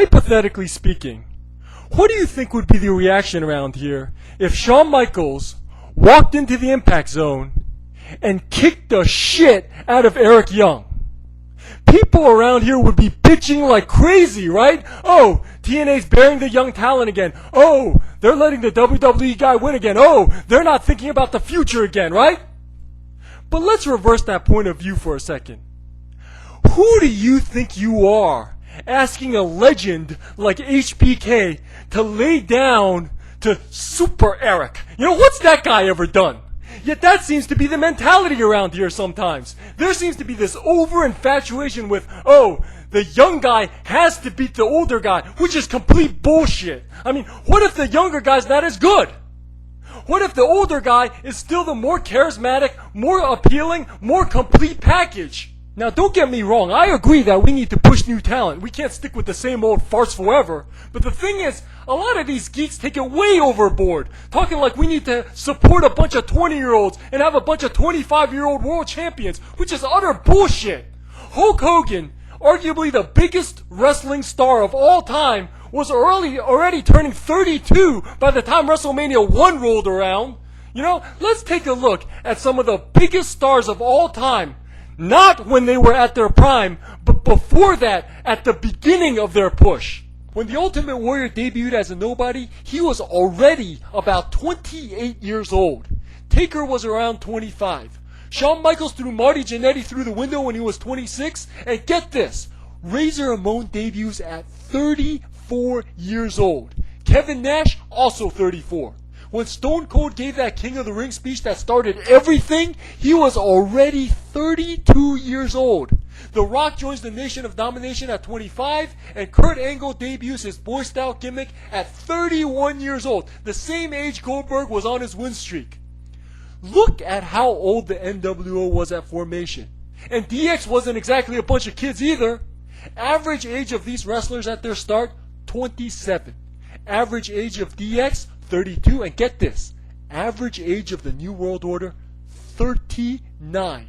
hypothetically speaking, what do you think would be the reaction around here if Shawn Michaels walked into the Impact Zone and kicked the shit out of Eric Young? People around here would be bitching like crazy, right? Oh, TNA's burying the young talent again. Oh, they're letting the WWE guy win again. Oh, they're not thinking about the future again, right? But let's reverse that point of view for a second. Who do you think you are, asking a legend like HBK to lay down to Super Eric? You know, what's that guy ever done? Yet that seems to be the mentality around here sometimes. There seems to be this over-infatuation with, oh, the young guy has to beat the older guy, which is complete bullshit. I mean, what if the younger guy's not as good? What if the older guy is still the more charismatic, more appealing, more complete package? Now, don't get me wrong. I agree that we need to push new talent. We can't stick with the same old farce forever. But the thing is, a lot of these geeks take it way overboard, talking like we need to support a bunch of 20-year-olds and have a bunch of 25-year-old world champions, which is utter bullshit. Hulk Hogan, arguably the biggest wrestling star of all time, was already turning 32 by the time WrestleMania 1 rolled around. You know, let's take a look at some of the biggest stars of all time. Not when they were at their prime, but before that, at the beginning of their push. When the Ultimate Warrior debuted as a nobody, he was already about 28 years old. Taker was around 25. Shawn Michaels threw Marty Jannetty through the window when he was 26. And get this, Razor Ramon debuts at 34 years old. Kevin Nash, also 34. When Stone Cold gave that King of the Ring speech that started everything, he was already 32 years old. The Rock joins the Nation of Domination at 25, and Kurt Angle debuts his Boy Scout gimmick at 31 years old, the same age Goldberg was on his win streak. Look at how old the NWO was at formation. And DX wasn't exactly a bunch of kids either. Average age of these wrestlers at their start, 27. Average age of DX, 32, and get this, average age of the New World Order, 39.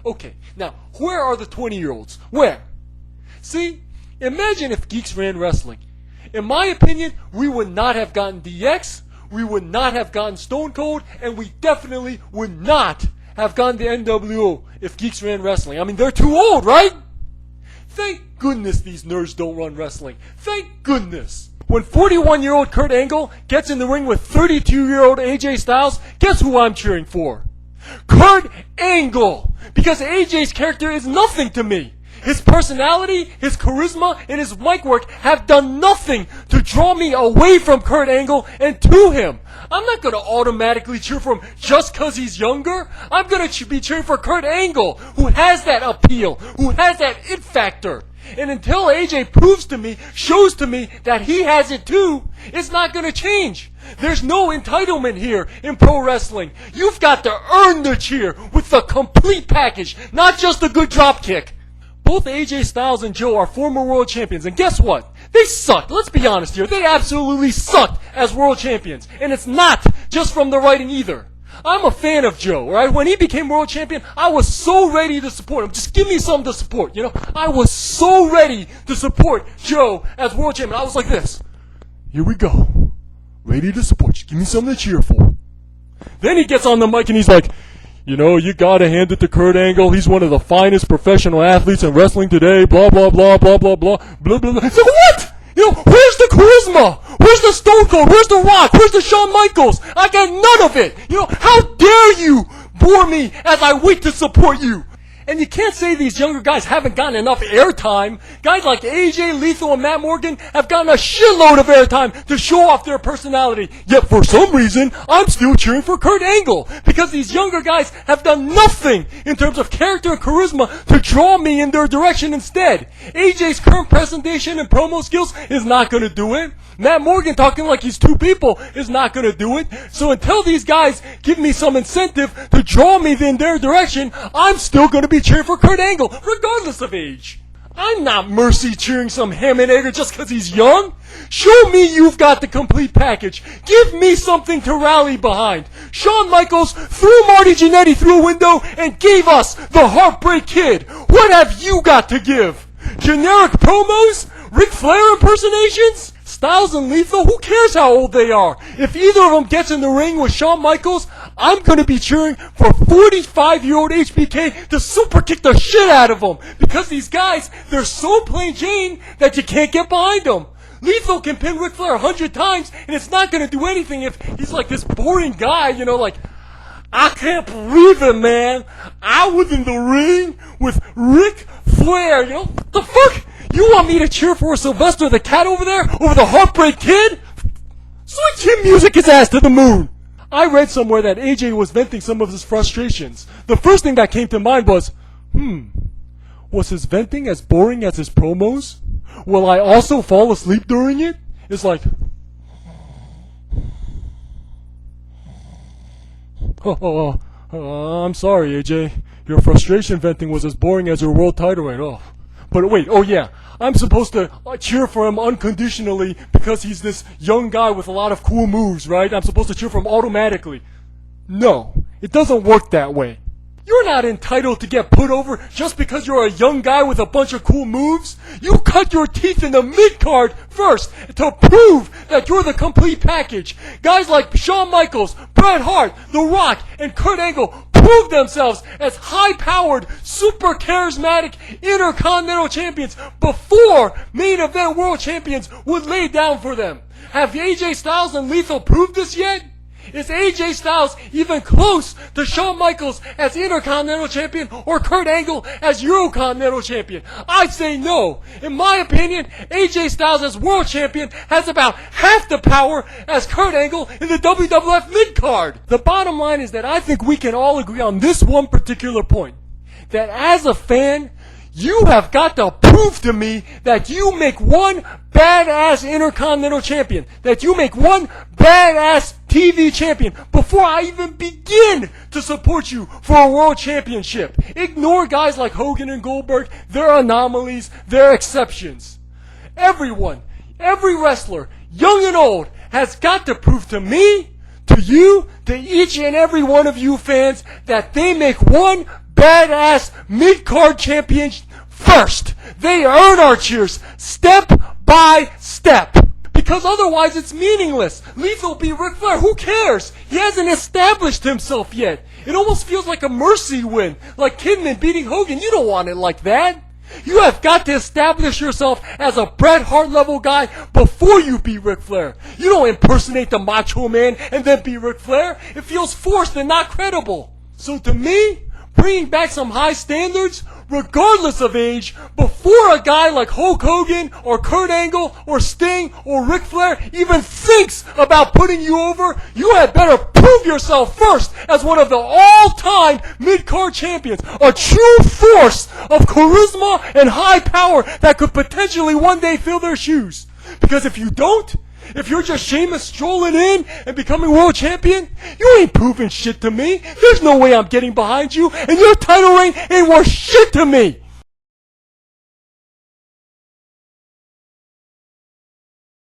Okay, now, where are the 20-year-olds? Where? See, imagine if geeks ran wrestling. In my opinion, we would not have gotten DX, we would not have gotten Stone Cold, and we definitely would not have gotten the NWO if geeks ran wrestling. I mean, they're too old, right? Thank goodness these nerds don't run wrestling. Thank goodness. When 41-year-old Kurt Angle gets in the ring with 32-year-old AJ Styles, guess who I'm cheering for? Kurt Angle! Because AJ's character is nothing to me. His personality, his charisma, and his mic work have done nothing to draw me away from Kurt Angle and to him. I'm not going to automatically cheer for him just because he's younger. I'm going to be cheering for Kurt Angle, who has that appeal, who has that it factor. And until AJ proves to me, shows to me that he has it too, it's not going to change. There's no entitlement here in pro wrestling. You've got to earn the cheer with the complete package, not just a good drop kick. Both AJ Styles and Joe are former world champions, and guess what? They sucked. Let's be honest here. They absolutely sucked as world champions. And it's not just from the writing either. I'm a fan of Joe, right? When he became world champion, I was so ready to support him. Just give me something to support, you know? I was so ready to support Joe as world champion. I was like this. Here we go. Ready to support. Just give me something to cheer for. Then he gets on the mic and he's like, you know, you gotta hand it to Kurt Angle. He's one of the finest professional athletes in wrestling today. Blah, blah, blah, blah, blah, blah, blah, blah, blah. So what? You know, where's the charisma? Where's the Stone Cold? Where's the Rock? Where's the Shawn Michaels? I got none of it. You know, how dare you bore me as I wait to support you? And you can't say these younger guys haven't gotten enough airtime. Guys like AJ, Lethal, and Matt Morgan have gotten a shitload of airtime to show off their personality. Yet for some reason, I'm still cheering for Kurt Angle. Because these younger guys have done nothing in terms of character and charisma to draw me in their direction instead. AJ's current presentation and promo skills is not going to do it. Matt Morgan talking like he's two people is not going to do it. So until these guys give me some incentive to draw me in their direction, I'm still going to be cheering for Kurt Angle, regardless of age. I'm not mercy cheering some ham and egger just because he's young. Show me you've got the complete package. Give me something to rally behind. Shawn Michaels threw Marty Jannetty through a window and gave us the Heartbreak Kid. What have you got to give? Generic promos? Ric Flair impersonations? Styles and Lethal, who cares how old they are? If either of them gets in the ring with Shawn Michaels, I'm going to be cheering for 45-year-old HBK to super kick the shit out of them. Because these guys, they're so plain Jane that you can't get behind them. Lethal can pin Ric Flair 100 times, and it's not going to do anything if he's like this boring guy, like, I can't believe it, man. I was in the ring with Ric Flair, The fuck? You want me to cheer for Sylvester the Cat over there? Over the Heartbreak Kid? Switch him music his ass to the moon! I read somewhere that AJ was venting some of his frustrations. The first thing that came to mind was, was his venting as boring as his promos? Will I also fall asleep during it? It's like, I'm sorry, AJ. Your frustration venting was as boring as your world title reign. But wait, I'm supposed to cheer for him unconditionally because he's this young guy with a lot of cool moves, right? I'm supposed to cheer for him automatically. No, it doesn't work that way. You're not entitled to get put over just because you're a young guy with a bunch of cool moves. You cut your teeth in the mid-card first to prove that you're the complete package. Guys like Shawn Michaels, Bret Hart, The Rock, and Kurt Angle prove themselves as high-powered, super charismatic Intercontinental Champions before main event world champions would lay down for them. Have AJ Styles and Lethal proved this yet? Is AJ Styles even close to Shawn Michaels as Intercontinental Champion or Kurt Angle as Eurocontinental Champion? I'd say no. In my opinion, AJ Styles as World Champion has about half the power as Kurt Angle in the WWF mid-card. The bottom line is that I think we can all agree on this one particular point. That as a fan, you have got to prove to me that you make one badass Intercontinental Champion, that you make one badass TV champion before I even begin to support you for a world championship. Ignore guys like Hogan and Goldberg. They're anomalies. They're exceptions. Everyone, every wrestler, young and old, has got to prove to me, to you, to each and every one of you fans that they make one badass mid-card champion first. They earn our cheers step by step. Because otherwise it's meaningless. Lethal beat Ric Flair. Who cares? He hasn't established himself yet. It almost feels like a mercy win. Like Kidman beating Hogan. You don't want it like that. You have got to establish yourself as a Bret Hart level guy before you beat Ric Flair. You don't impersonate the Macho Man and then beat Ric Flair. It feels forced and not credible. So to me, bringing back some high standards, regardless of age, before a guy like Hulk Hogan or Kurt Angle or Sting or Ric Flair even thinks about putting you over, you had better prove yourself first as one of the all-time mid-card champions, a true force of charisma and high power that could potentially one day fill their shoes. Because if you don't, if you're just Sheamus strolling in and becoming world champion, you ain't proving shit to me. There's no way I'm getting behind you, and your title reign ain't worth shit to me.